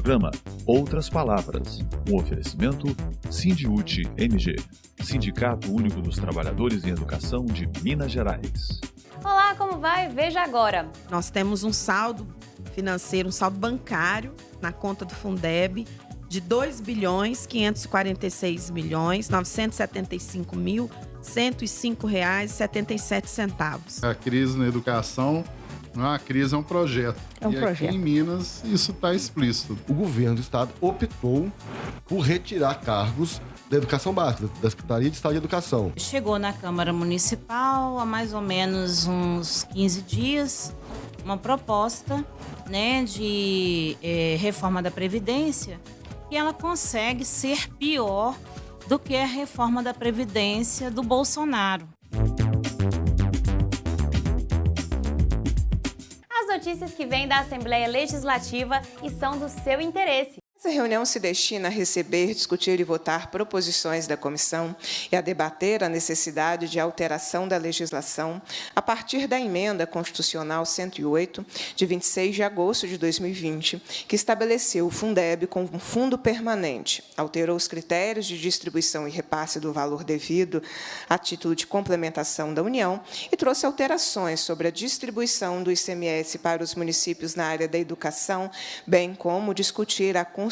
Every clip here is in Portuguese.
programa Outras Palavras, um oferecimento Sindiúti MG, Sindicato Único dos Trabalhadores em Educação de Minas Gerais. Olá, como vai? Veja agora. Nós temos um saldo financeiro, um saldo bancário na conta do Fundeb de R$ 2.546.975.105,77. A crise na educação não é uma crise, é um projeto. Aqui em Minas isso está explícito. O governo do estado optou por retirar cargos da educação básica, da Secretaria de Estado de Educação. Chegou na Câmara Municipal há mais ou menos uns 15 dias uma proposta, de reforma da Previdência, que ela consegue ser pior do que a reforma da Previdência do Bolsonaro. As notícias que vêm da Assembleia Legislativa e são do seu interesse. Essa reunião se destina a receber, discutir e votar proposições da comissão e a debater a necessidade de alteração da legislação a partir da emenda constitucional 108, de 26 de agosto de 2020, que estabeleceu o Fundeb como um fundo permanente, alterou os critérios de distribuição e repasse do valor devido a título de complementação da União e trouxe alterações sobre a distribuição do ICMS para os municípios na área da educação, bem como discutir a construção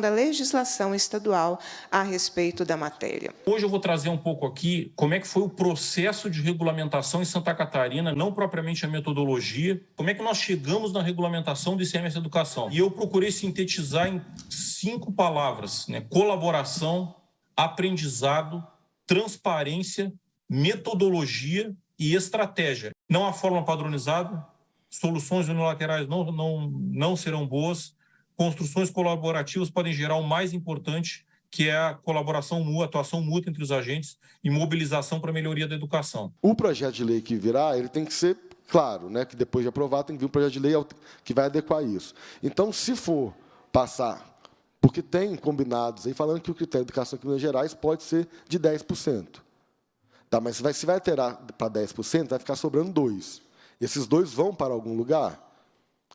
da legislação estadual a respeito da matéria. Hoje eu vou trazer um pouco aqui como é que foi o processo de regulamentação em Santa Catarina, não propriamente a metodologia, como é que nós chegamos na regulamentação do ICMS Educação. E eu procurei sintetizar em 5 palavras, colaboração, aprendizado, transparência, metodologia e estratégia. Não há fórmula padronizada, soluções unilaterais não serão boas, construções colaborativas podem gerar o mais importante, que é a colaboração mútua, a atuação mútua entre os agentes e mobilização para a melhoria da educação. O projeto de lei que virá, ele tem que ser claro, que depois de aprovado tem que vir um projeto de lei que vai adequar isso. Então, se for passar, porque tem combinados aí falando que o critério de educação aqui em Minas Gerais pode ser de 10%. Tá, mas se vai alterar para 10%, vai ficar sobrando 2%. Esses 2 vão para algum lugar?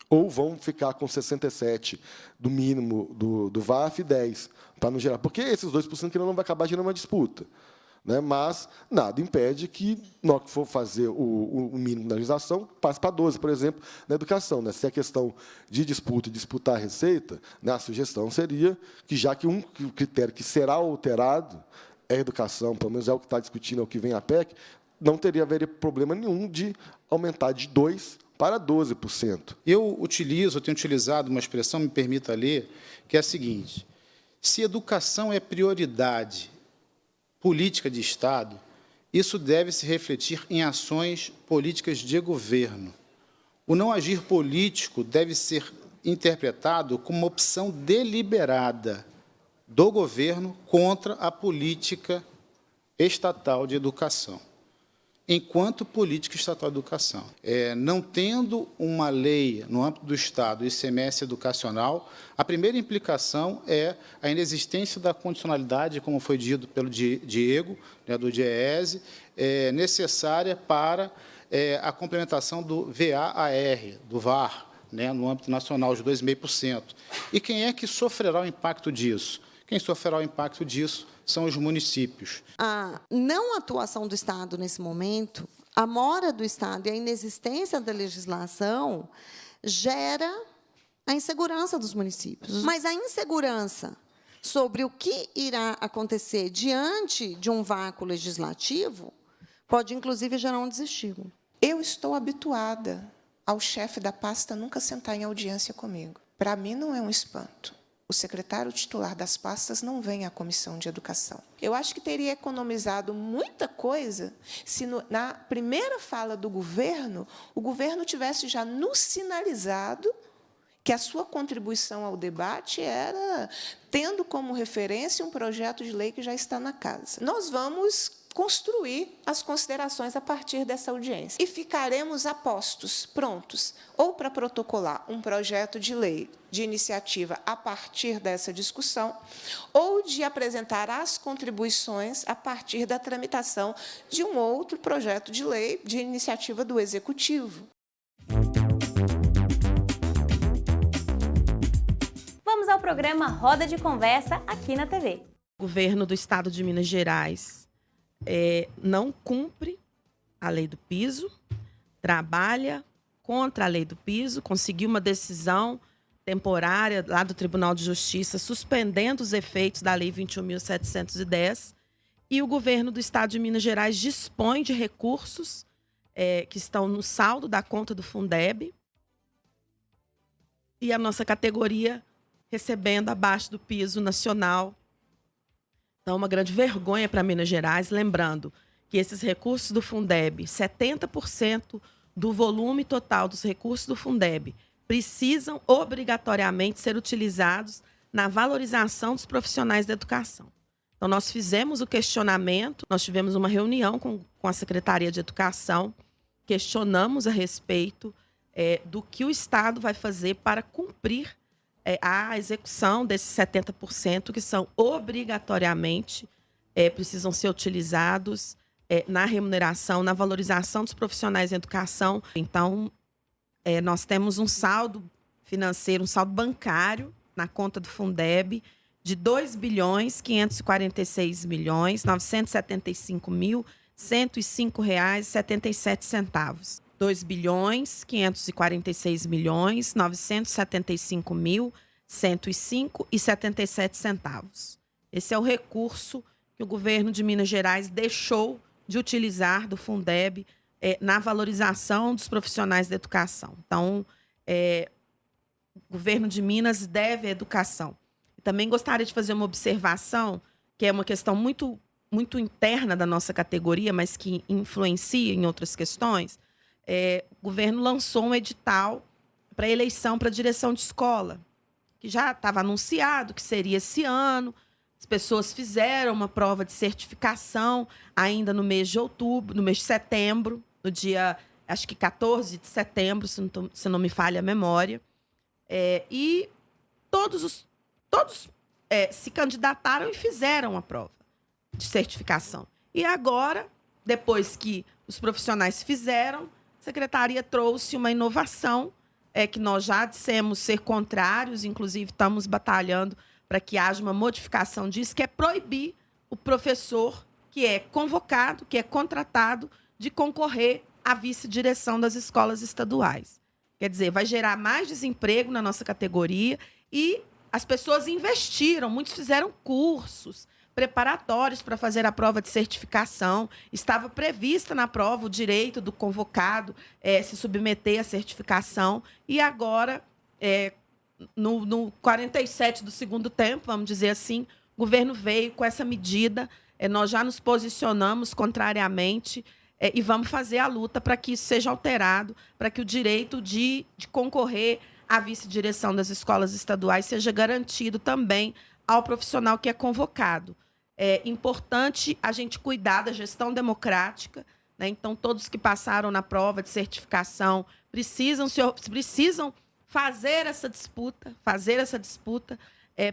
Ou vão ficar com 67 do mínimo do VAF e 10 para não gerar. Porque esses 2% que não vai acabar gerando uma disputa. Mas nada impede que, na hora que for fazer o mínimo da legislação, passe para 12, por exemplo, na educação. Se é questão de disputa e disputar a receita, a sugestão seria que, já que o critério que será alterado é a educação, pelo menos é o que está discutindo, é o que vem a PEC, não haveria problema nenhum de aumentar de 2% para 12%. Eu tenho utilizado uma expressão, me permita ler, que é a seguinte: se educação é prioridade política de Estado, isso deve se refletir em ações políticas de governo. O não agir político deve ser interpretado como uma opção deliberada do governo contra a política estatal de educação, enquanto política estatal de educação. Não tendo uma lei no âmbito do Estado, ICMS educacional, a primeira implicação é a inexistência da condicionalidade, como foi dito pelo Diego, do DIEESE, necessária para a complementação do VAR, no âmbito nacional, de 2,5%. E quem é que sofrerá o impacto disso? Quem sofrerá o impacto disso são os municípios. A não atuação do Estado nesse momento, a mora do Estado e a inexistência da legislação gera a insegurança dos municípios. Mas a insegurança sobre o que irá acontecer diante de um vácuo legislativo pode, inclusive, gerar um desestímulo. Eu estou habituada ao chefe da pasta nunca sentar em audiência comigo. Para mim, não é um espanto. O secretário titular das pastas não vem à Comissão de Educação. Eu acho que teria economizado muita coisa se, na primeira fala do governo, o governo tivesse já nos sinalizado que a sua contribuição ao debate era tendo como referência um projeto de lei que já está na casa. Nós vamos construir as considerações a partir dessa audiência. E ficaremos a postos, prontos, ou para protocolar um projeto de lei de iniciativa a partir dessa discussão, ou de apresentar as contribuições a partir da tramitação de um outro projeto de lei de iniciativa do Vamos ao ao programa Roda de Conversa aqui na TV. O governo do estado de Minas Gerais não cumpre a lei do piso, trabalha contra a lei do piso, conseguiu uma decisão temporária lá do Tribunal de Justiça suspendendo os efeitos da Lei 21.710, e o governo do estado de Minas Gerais dispõe de recursos que estão no saldo da conta do Fundeb, e a nossa categoria recebendo abaixo do piso nacional. Então, uma grande vergonha para Minas Gerais, lembrando que esses recursos do Fundeb, 70% do volume total dos recursos do Fundeb, precisam obrigatoriamente ser utilizados na valorização dos profissionais da educação. Então, nós fizemos o questionamento, nós tivemos uma reunião com a Secretaria de Educação, questionamos a respeito do que o Estado vai fazer para cumprir a execução desses 70% que são obrigatoriamente precisam ser utilizados na remuneração, na valorização dos profissionais em educação. Então, nós temos um saldo financeiro, um saldo bancário na conta do Fundeb de R$ 2.546.105.105,77. R$ 2.546.105.105,77. Esse é o recurso que o governo de Minas Gerais deixou de utilizar do Fundeb na valorização dos profissionais da educação. Então, o governo de Minas deve à educação. E também gostaria de fazer uma observação, que é uma questão muito, muito interna da nossa categoria, mas que influencia em outras questões. O governo lançou um edital para eleição para direção de escola, que já estava anunciado que seria esse ano. As pessoas fizeram uma prova de certificação ainda no mês de outubro, no mês de setembro, no dia, acho que 14 de setembro, se não me falha a memória. E todos se candidataram e fizeram a prova de certificação. E agora, depois que os profissionais fizeram, a Secretaria trouxe uma inovação que nós já dissemos ser contrários, inclusive estamos batalhando para que haja uma modificação disso, que é proibir o professor que é convocado, que é contratado, de concorrer à vice-direção das escolas estaduais. Quer dizer, vai gerar mais desemprego na nossa categoria e as pessoas investiram, muitos fizeram cursos preparatórios para fazer a prova de certificação. Estava prevista na prova o direito do convocado se submeter à certificação. E agora, no 47 do segundo tempo, vamos dizer assim, o governo veio com essa medida. Nós já nos posicionamos contrariamente e vamos fazer a luta para que isso seja alterado, para que o direito de concorrer à vice-direção das escolas estaduais seja garantido também ao profissional que é convocado. É importante a gente cuidar da gestão democrática, né? Então, todos que passaram na prova de certificação precisam fazer essa disputa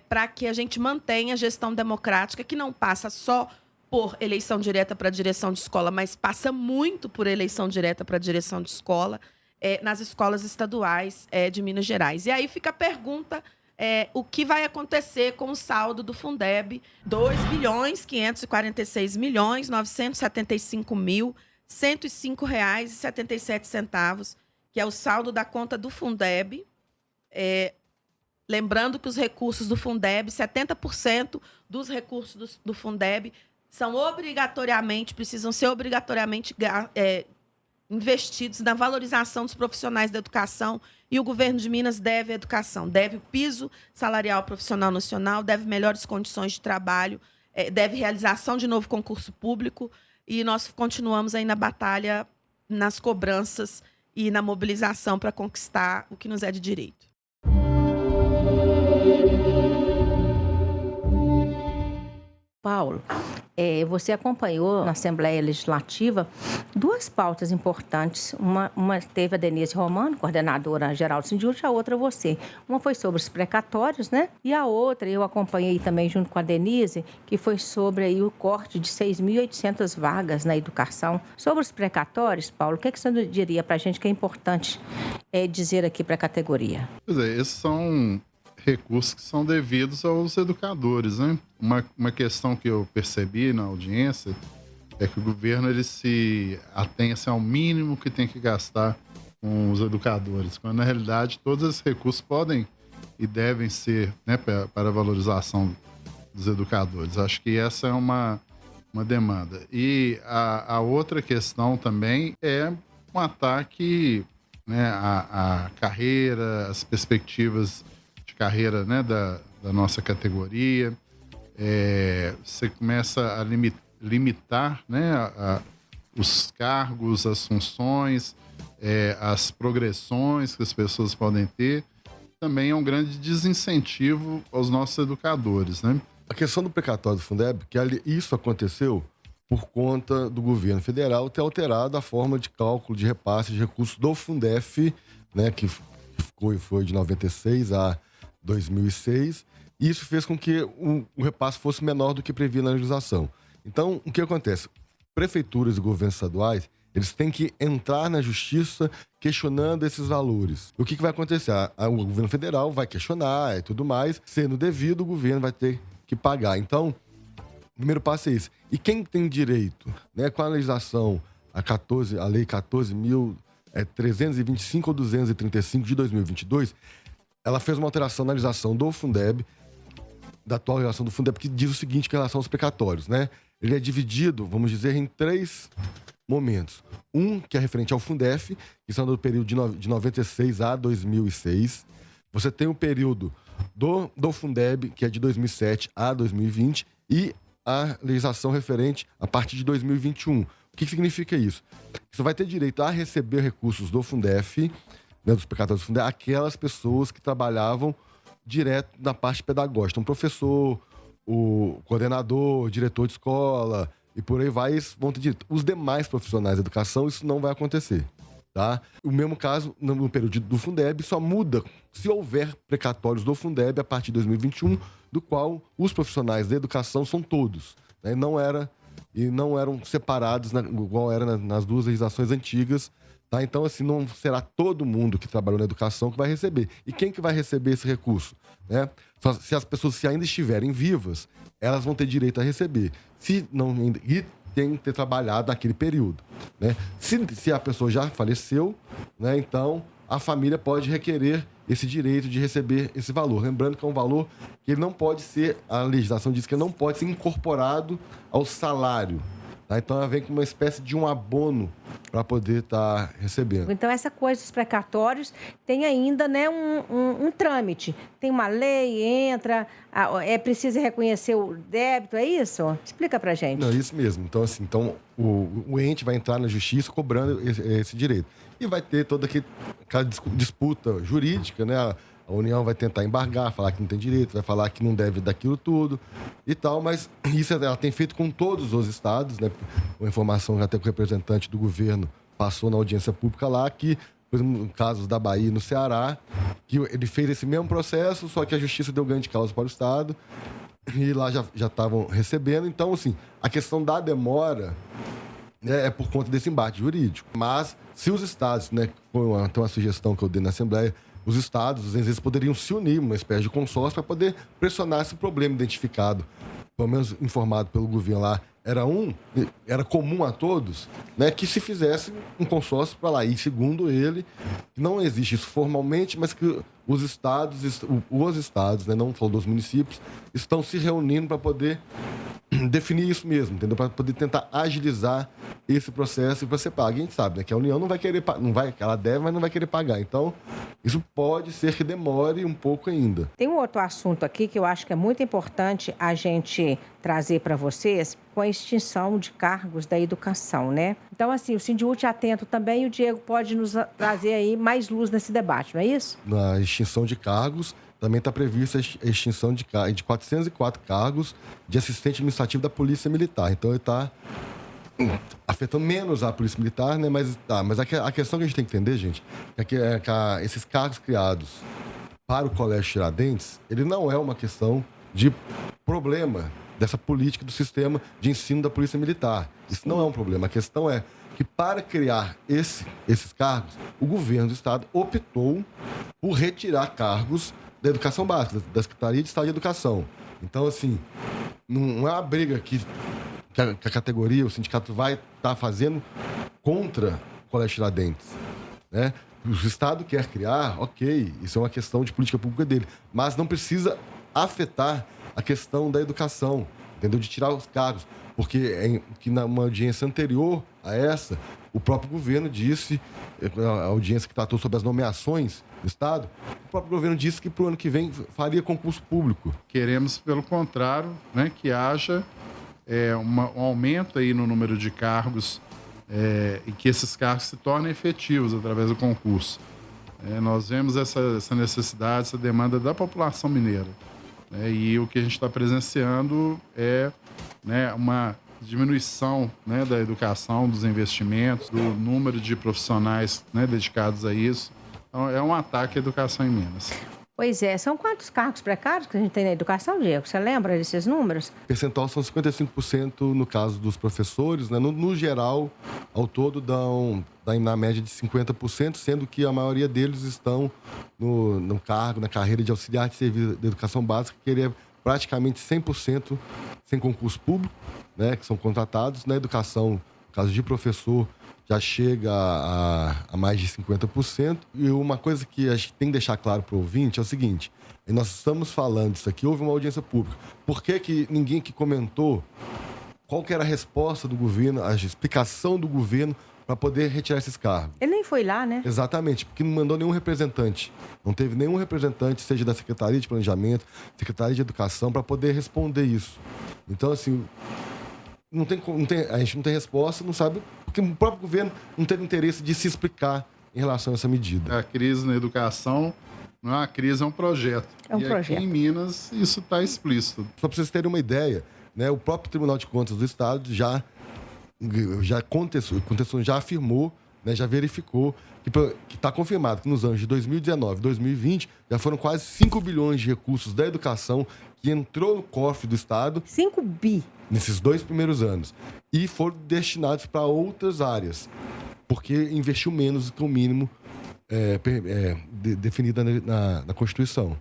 para que a gente mantenha a gestão democrática, que não passa só por eleição direta para a direção de escola, mas passa muito por eleição direta para a direção de escola nas escolas estaduais de Minas Gerais. E aí fica a pergunta... o que vai acontecer com o saldo do Fundeb, R$ 2.546.975.105,77, que é o saldo da conta do Fundeb. Lembrando que os recursos do Fundeb, 70% dos recursos do Fundeb precisam ser obrigatoriamente investidos na valorização dos profissionais da educação, e o governo de Minas deve à educação, deve o piso salarial profissional nacional, deve melhores condições de trabalho, deve realização de novo concurso público, e nós continuamos aí na batalha, nas cobranças e na mobilização para conquistar o que nos é de direito. Paulo, você acompanhou na Assembleia Legislativa duas pautas importantes. Uma teve a Denise Romano, coordenadora geral do Sindiúti, a outra você. Uma foi sobre os precatórios, né? E a outra, eu acompanhei também junto com a Denise, que foi sobre aí o corte de 6.800 vagas na educação. Sobre os precatórios, Paulo, o que você diria para a gente que é importante dizer aqui para a categoria? Pois esses são recursos que são devidos aos educadores, né? Uma questão que eu percebi na audiência é que o governo ele se atém ao mínimo que tem que gastar com os educadores, quando na realidade todos esses recursos podem e devem ser, né, para a valorização dos educadores. Acho que essa é uma demanda. E a outra questão também é um ataque, né, à carreira, às perspectivas de carreira, né, da nossa categoria. Você começa a limitar, né, os cargos, as funções, as progressões que as pessoas podem ter. Também é um grande desincentivo aos nossos educadores, né? A questão do precatório do Fundeb, que isso aconteceu por conta do governo federal ter alterado a forma de cálculo de repasse de recursos do Fundef, né, que foi de 96 a 2006, e isso fez com que o repasse fosse menor do que previa na legislação. Então, o que acontece? Prefeituras e governos estaduais, eles têm que entrar na justiça questionando esses valores. O que vai acontecer? O governo federal vai questionar e tudo mais. Sendo devido, o governo vai ter que pagar. Então, o primeiro passo é esse. E quem tem direito, né, com a legislação, a Lei 14.325 ou 235 de 2022, ela fez uma alteração na legislação do Fundeb, da atual legislação do Fundeb, que diz o seguinte com relação aos precatórios, né? Ele é dividido, vamos dizer, em 3 momentos. Um, que é referente ao Fundef, que são do período de 96 a 2006. Você tem o período do Fundeb, que é de 2007 a 2020, e a legislação referente a partir de 2021. O que significa isso? Você vai ter direito a receber recursos do Fundef, né, dos precatórios do Fundef, aquelas pessoas que trabalhavam direto na parte pedagógica. Então, o professor, o coordenador, o diretor de escola e por aí vai, vão ter direito. Os demais profissionais da educação, isso não vai acontecer. Tá? O mesmo caso, no período do Fundeb, só muda se houver precatórios do Fundeb a partir de 2021, do qual os profissionais da educação são todos. Né? Não eram separados, igual era nas 2 legislações antigas. Tá? Então, assim, não será todo mundo que trabalhou na educação que vai receber. E quem que vai receber esse recurso? Né? Se as pessoas se ainda estiverem vivas, elas vão ter direito a receber. Se não, e tem que ter trabalhado naquele período. Né? Se a pessoa já faleceu, né, então a família pode requerer esse direito de receber esse valor. Lembrando que é um valor que ele não pode ser, a legislação diz que não pode ser incorporado ao salário. Tá? Então, ela vem com uma espécie de um abono para poder estar recebendo. Então, essa coisa dos precatórios tem ainda, né, um trâmite. Tem uma lei, entra, é preciso reconhecer o débito, é isso? Explica para gente. Não, isso mesmo. Então, assim, o ente vai entrar na justiça cobrando esse direito. E vai ter toda aquela disputa jurídica, né? A União vai tentar embargar, falar que não tem direito, vai falar que não deve daquilo tudo e tal, mas isso ela tem feito com todos os estados, né? Uma informação até que o representante do governo passou na audiência pública lá, que, por exemplo, no caso da Bahia e no Ceará, que ele fez esse mesmo processo, só que a justiça deu ganho de causa para o estado e lá já estavam recebendo. Então, assim, a questão da demora, né, é por conta desse embate jurídico. Mas, se os estados, né, foi até uma sugestão que eu dei na Assembleia, os estados, às vezes, poderiam se unir, uma espécie de consórcio, para poder pressionar esse problema identificado, pelo menos informado pelo governo lá, era comum a todos, né, que se fizesse um consórcio para lá. E, segundo ele, não existe isso formalmente, mas que os estados, né, não falou dos municípios, estão se reunindo para poder definir isso mesmo, entendeu? Para poder tentar agilizar esse processo e para ser pago. A gente sabe, né, que a União não vai querer, ela deve, mas não vai querer pagar. Então, isso pode ser que demore um pouco ainda. Tem um outro assunto aqui que eu acho que é muito importante a gente trazer para vocês, com a extinção de cargos da educação, né? Então, assim, o Sindiúti é atento também e o Diego pode nos trazer aí mais luz nesse debate, não é isso? Na extinção de cargos, também está prevista a extinção de 404 cargos de assistente administrativo da Polícia Militar. Então, ele está afetando menos a Polícia Militar, né? Mas a questão que a gente tem que entender, gente, é que esses cargos criados para o Colégio Tiradentes, ele não é uma questão de problema dessa política do sistema de ensino da Polícia Militar. Isso não é um problema. A questão é que, para criar esses cargos, o governo do estado optou por retirar cargos da Educação Básica, da Secretaria de Estado de Educação. Então, assim, não é uma briga que a categoria, o sindicato vai estar fazendo contra o Colégio Tiradentes, né? O Estado quer criar, ok, isso é uma questão de política pública dele, mas não precisa afetar a questão da educação, entendeu? De tirar os cargos, porque numa audiência anterior a essa, o próprio governo disse, a audiência que tratou sobre as nomeações do Estado, o próprio governo disse que para o ano que vem faria concurso público. Queremos, pelo contrário, né, que haja um aumento aí no número de cargos e que esses cargos se tornem efetivos através do concurso. Nós vemos essa necessidade, essa demanda da população mineira. E o que a gente está presenciando é, né, uma diminuição, né, da educação, dos investimentos, do número de profissionais, né, dedicados a isso. Então, é um ataque à educação em Minas. Pois é, são quantos cargos precários que a gente tem na educação, Diego? Você lembra desses números? O percentual são 55% no caso dos professores, né? No geral, ao todo, dão na média de 50%, sendo que a maioria deles estão no cargo, na carreira de auxiliar de serviço de educação básica, que ele é praticamente 100% sem concurso público, né? Que são contratados. Na educação, no caso de professor, já chega a mais de 50%. E uma coisa que a gente tem que deixar claro para o ouvinte é o seguinte: nós estamos falando isso aqui, houve uma audiência pública. Por que ninguém que comentou qual que era a resposta do governo, a explicação do governo para poder retirar esses cargos? Ele nem foi lá, né? Exatamente, porque não mandou nenhum representante. Não teve nenhum representante, seja da Secretaria de Planejamento, Secretaria de Educação, para poder responder isso. Então, assim, a gente não tem resposta, não sabe, porque o próprio governo não teve interesse de se explicar em relação a essa medida. A crise na educação não é uma crise, é um projeto. Aqui em Minas isso está explícito. Só para vocês terem uma ideia, né, o próprio Tribunal de Contas do Estado já afirmou, né, já verificou que está confirmado que nos anos de 2019 e 2020 já foram quase 5 bilhões de recursos da educação que entrou no cofre do Estado. 5 bi. Nesses 2 primeiros anos. E foram destinados para outras áreas, porque investiu menos do que o mínimo definido na Constituição.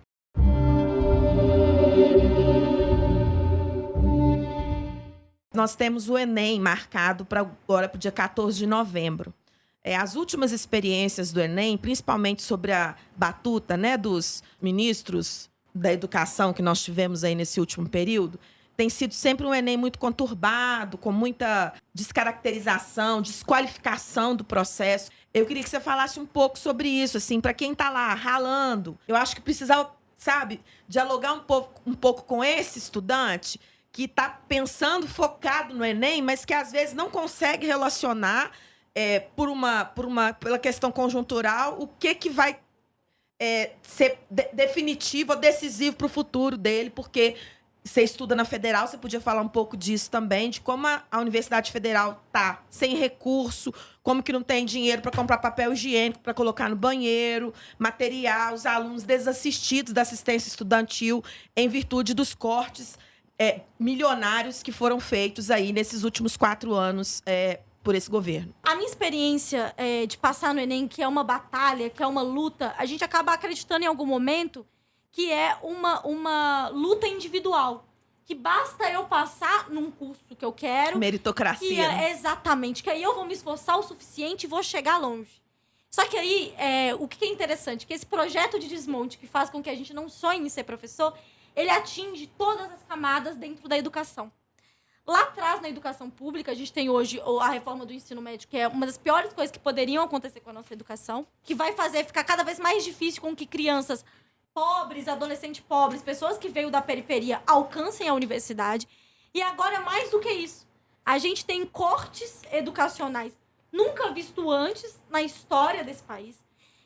Nós temos o Enem marcado agora para o dia 14 de novembro. As últimas experiências do Enem, principalmente sobre a batuta, né, dos ministros da educação que nós tivemos aí nesse último período, tem sido sempre um Enem muito conturbado, com muita descaracterização, desqualificação do processo. Eu queria que você falasse um pouco sobre isso, assim, para quem está lá ralando. Eu acho que precisava, sabe, dialogar um pouco com esse estudante que está pensando, focado no Enem, mas que às vezes não consegue relacionar pela questão conjuntural o que vai ser definitivo ou decisivo para o futuro dele, porque você estuda na Federal, você podia falar um pouco disso também, de como a Universidade Federal está sem recurso, como que não tem dinheiro para comprar papel higiênico, para colocar no banheiro, material, os alunos desassistidos da assistência estudantil em virtude dos cortes milionários que foram feitos aí nesses últimos 4 anos por esse governo. A minha experiência de passar no Enem, que é uma batalha, que é uma luta, a gente acaba acreditando em algum momento que é uma luta individual. Que basta eu passar num curso que eu quero... Meritocracia. Né? Exatamente. Que aí eu vou me esforçar o suficiente e vou chegar longe. Só que aí, o que é interessante, que esse projeto de desmonte que faz com que a gente não sonhe em ser professor, ele atinge todas as camadas dentro da educação. Lá atrás, na educação pública, a gente tem hoje a reforma do ensino médio, que é uma das piores coisas que poderiam acontecer com a nossa educação, que vai fazer ficar cada vez mais difícil com que crianças pobres, adolescentes pobres, pessoas que veio da periferia alcancem a universidade. E agora, mais do que isso, a gente tem cortes educacionais nunca visto antes na história desse país.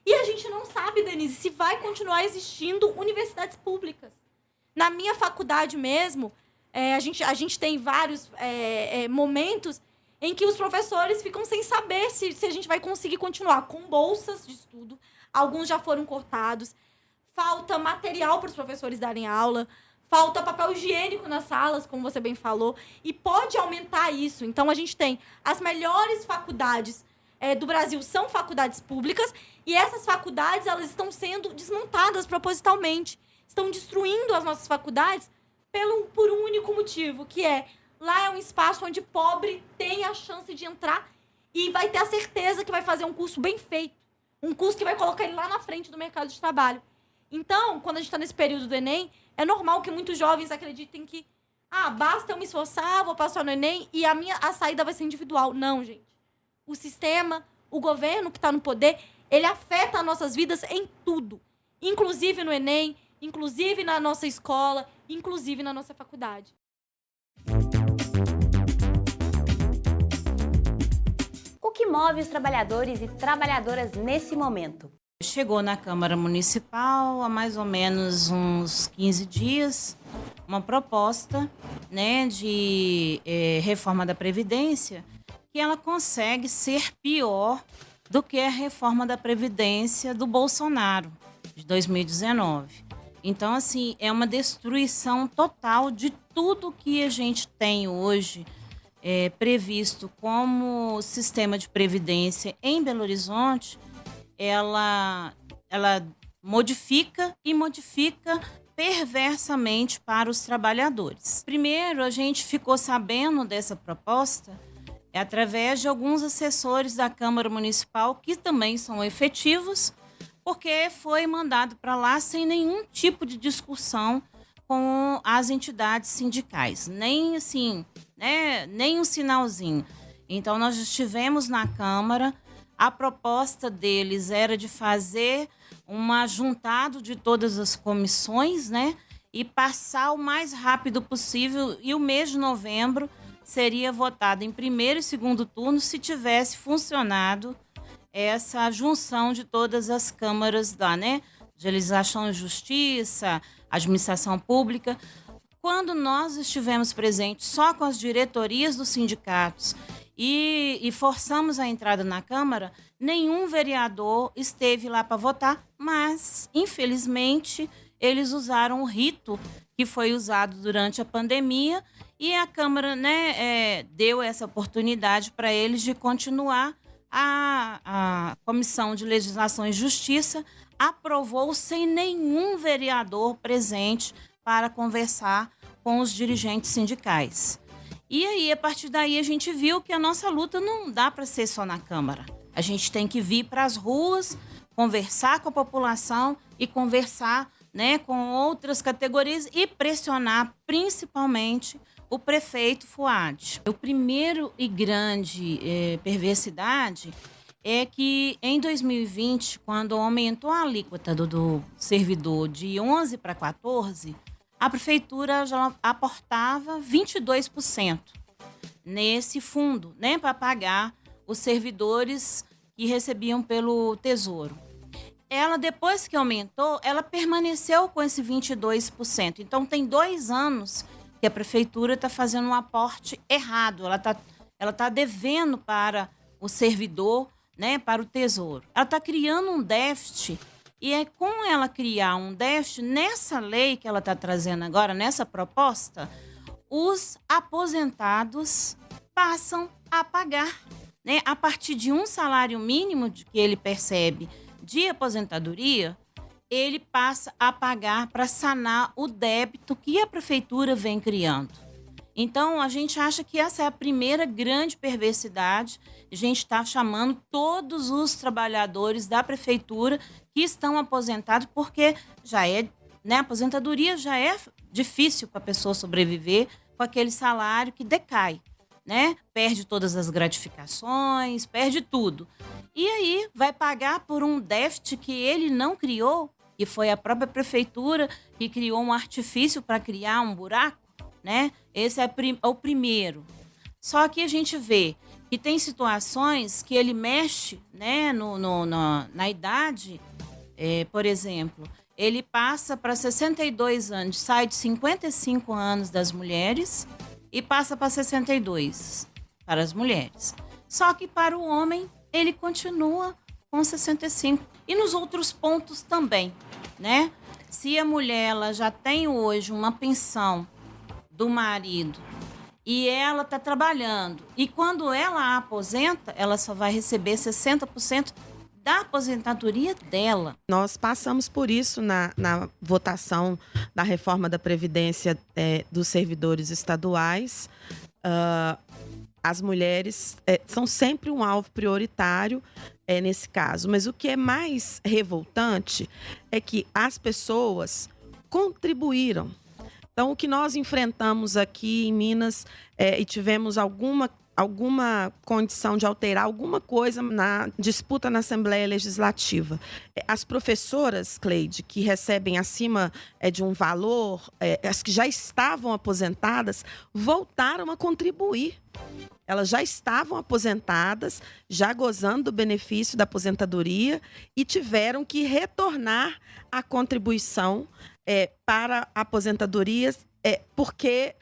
E a gente não sabe, Denise, se vai continuar existindo universidades públicas. Na minha faculdade mesmo, a gente tem vários momentos em que os professores ficam sem saber se a gente vai conseguir continuar com bolsas de estudo. Alguns já foram cortados. Falta material para os professores darem aula. Falta papel higiênico nas salas, como você bem falou. E pode aumentar isso. Então, a gente tem as melhores faculdades do Brasil são faculdades públicas. E essas faculdades elas estão sendo desmontadas propositalmente. estão destruindo as nossas faculdades por um único motivo, que é lá é um espaço onde pobre tem a chance de entrar e vai ter a certeza que vai fazer um curso bem feito. Um curso que vai colocar ele lá na frente do mercado de trabalho. Então, quando a gente está nesse período do Enem, é normal que muitos jovens acreditem que basta eu me esforçar, vou passar no Enem e a saída vai ser individual. Não, gente. O sistema, o governo que está no poder, ele afeta as nossas vidas em tudo. Inclusive no Enem, inclusive na nossa escola, inclusive na nossa faculdade. O que move os trabalhadores e trabalhadoras nesse momento? Chegou na Câmara Municipal há mais ou menos uns 15 dias uma proposta, né, de reforma da Previdência, que ela consegue ser pior do que a reforma da Previdência do Bolsonaro, de 2019. Então, assim, é uma destruição total de tudo que a gente tem hoje previsto como sistema de previdência em Belo Horizonte. Ela modifica perversamente para os trabalhadores. Primeiro, a gente ficou sabendo dessa proposta através de alguns assessores da Câmara Municipal, que também são efetivos, porque foi mandado para lá sem nenhum tipo de discussão com as entidades sindicais, nem assim, né, nem um sinalzinho. Então, nós estivemos na Câmara. A proposta deles era de fazer um ajuntado de todas as comissões, né, e passar o mais rápido possível, e o mês de novembro seria votado em primeiro e segundo turno se tivesse funcionado essa junção de todas as câmaras lá, né, de legislação e justiça, administração pública. Quando nós estivemos presentes só com as diretorias dos sindicatos e forçamos a entrada na Câmara, nenhum vereador esteve lá para votar, mas, infelizmente, eles usaram o rito que foi usado durante a pandemia e a Câmara, né, deu essa oportunidade para eles de continuar. A Comissão de Legislação e Justiça aprovou sem nenhum vereador presente para conversar com os dirigentes sindicais. E aí, a partir daí, a gente viu que a nossa luta não dá para ser só na Câmara. A gente tem que vir para as ruas, conversar com a população e conversar, né, com outras categorias e pressionar, principalmente, o prefeito Fuad. O primeiro e grande perversidade é que, em 2020, quando aumentou a alíquota do servidor de 11% para 14%, a prefeitura já aportava 22% nesse fundo, né, para pagar os servidores que recebiam pelo Tesouro. Ela, depois que aumentou, ela permaneceu com esse 22%. Então, tem 2 anos que a prefeitura está fazendo um aporte errado. Ela tá devendo para o servidor, né, para o Tesouro. Ela está criando um déficit. E é com ela criar um déficit, nessa lei que ela está trazendo agora, nessa proposta, os aposentados passam a pagar, né, a partir de um salário mínimo que ele percebe de aposentadoria, ele passa a pagar para sanar o débito que a prefeitura vem criando. Então, a gente acha que essa é a primeira grande perversidade. A gente está chamando todos os trabalhadores da prefeitura que estão aposentados, porque já né, a aposentadoria já é difícil para a pessoa sobreviver com aquele salário que decai, né? Perde todas as gratificações, perde tudo. E aí vai pagar por um déficit que ele não criou, que foi a própria prefeitura que criou um artifício para criar um buraco, né? Esse é o primeiro. Só que a gente vê que tem situações que ele mexe, né, na idade. Por exemplo, ele passa para 62 anos, sai de 55 anos das mulheres e passa para 62 para as mulheres. Só que para o homem, ele continua com 65. E nos outros pontos também, né? Se a mulher ela já tem hoje uma pensão do marido e ela está trabalhando, e quando ela a aposenta, ela só vai receber 60% da aposentadoria dela. Nós passamos por isso na votação da reforma da Previdência dos servidores estaduais. As mulheres são sempre um alvo prioritário nesse caso. Mas o que é mais revoltante é que as pessoas contribuíram. Então, o que nós enfrentamos aqui em Minas e tivemos alguma condição de alterar alguma coisa na disputa na Assembleia Legislativa. As professoras, Cleide, que recebem acima de um valor, as que já estavam aposentadas, voltaram a contribuir. Elas já estavam aposentadas, já gozando do benefício da aposentadoria e tiveram que retornar a contribuição para aposentadorias porque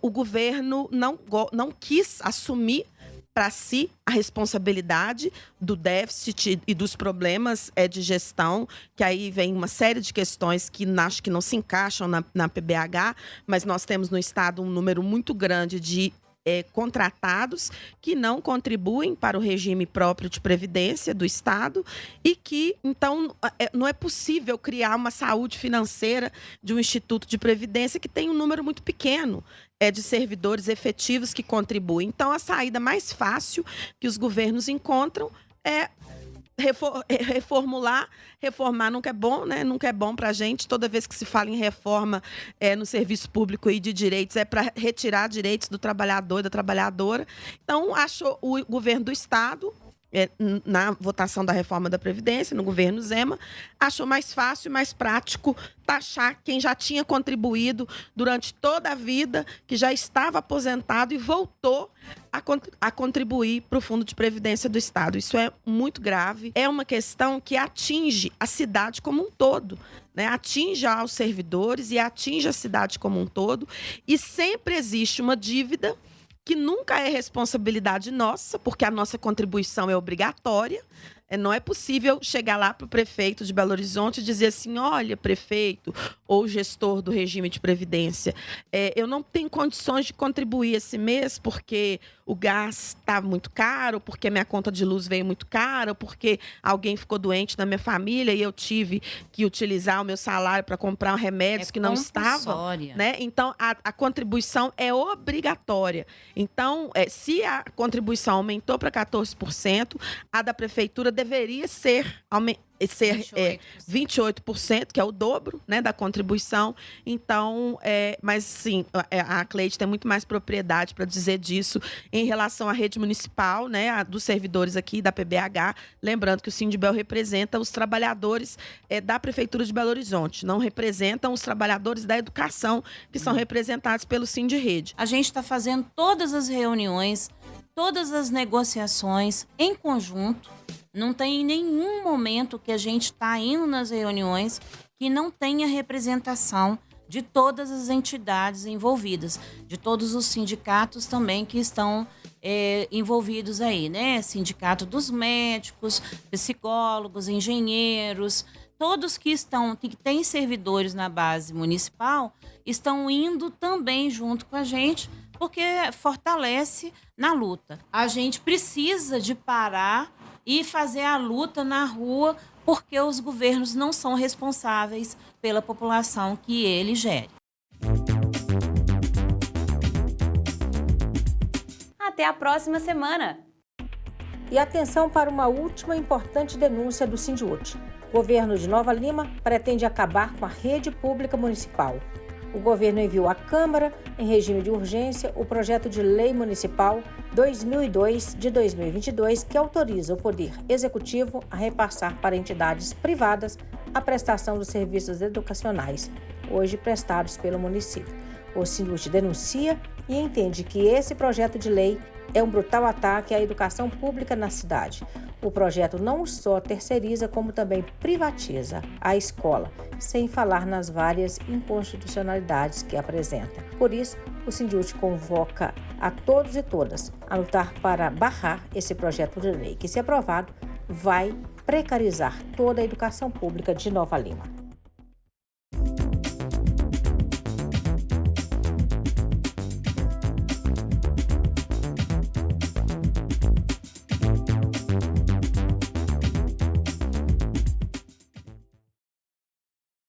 o governo não quis assumir para si a responsabilidade do déficit e dos problemas de gestão, que aí vem uma série de questões que acho que não se encaixam na PBH, mas nós temos no Estado um número muito grande de contratados que não contribuem para o regime próprio de previdência do Estado e que, então, não é possível criar uma saúde financeira de um instituto de previdência que tem um número muito pequeno de servidores efetivos que contribuem. Então, a saída mais fácil que os governos encontram é reformar nunca é bom, né? Nunca é bom para a gente. Toda vez que se fala em reforma no serviço público e de direitos, é para retirar direitos do trabalhador e da trabalhadora. Então, achou o governo do Estado, na votação da reforma da Previdência, no governo Zema, achou mais fácil e mais prático taxar quem já tinha contribuído durante toda a vida, que já estava aposentado e voltou a contribuir para o Fundo de Previdência do Estado. Isso é muito grave. É uma questão que atinge a cidade como um todo, né? Atinge aos servidores e atinge a cidade como um todo. E sempre existe uma dívida que nunca é responsabilidade nossa, porque a nossa contribuição é obrigatória. Não é possível chegar lá para o prefeito de Belo Horizonte e dizer assim, olha, prefeito ou gestor do regime de previdência, eu não tenho condições de contribuir esse mês porque o gás está muito caro, porque minha conta de luz veio muito cara, porque alguém ficou doente na minha família e eu tive que utilizar o meu salário para comprar remédios que não estavam. Né? Então, a contribuição é obrigatória. Então, se a contribuição aumentou para 14%, a da prefeitura deveria ser 28%, que é o dobro, né, da contribuição. Então, mas sim, a Cleide tem muito mais propriedade para dizer disso em relação à rede municipal, né, dos servidores aqui da PBH. Lembrando que o Sindibel representa os trabalhadores da Prefeitura de Belo Horizonte, não representam os trabalhadores da educação, que são representados pelo Sindirrede. A gente está fazendo todas as reuniões, todas as negociações em conjunto. Não tem nenhum momento que a gente está indo nas reuniões que não tenha representação de todas as entidades envolvidas, de todos os sindicatos também que estão envolvidos aí, né? Sindicato dos médicos, psicólogos, engenheiros, todos que têm servidores na base municipal, estão indo também junto com a gente, porque fortalece na luta. A gente precisa de parar e fazer a luta na rua, porque os governos não são responsáveis pela população que ele gere. Até a próxima semana! E atenção para uma última importante denúncia do Sindiúti. O governo de Nova Lima pretende acabar com a rede pública municipal. O governo enviou à Câmara, em regime de urgência, o projeto de lei municipal 2002 de 2022, que autoriza o Poder Executivo a repassar para entidades privadas a prestação dos serviços educacionais, hoje prestados pelo município. O Sindiúti denuncia e entende que esse projeto de lei é um brutal ataque à educação pública na cidade. O projeto não só terceiriza, como também privatiza a escola, sem falar nas várias inconstitucionalidades que apresenta. Por isso, o Sindiúti convoca a todos e todas a lutar para barrar esse projeto de lei, que, se aprovado, vai precarizar toda a educação pública de Nova Lima.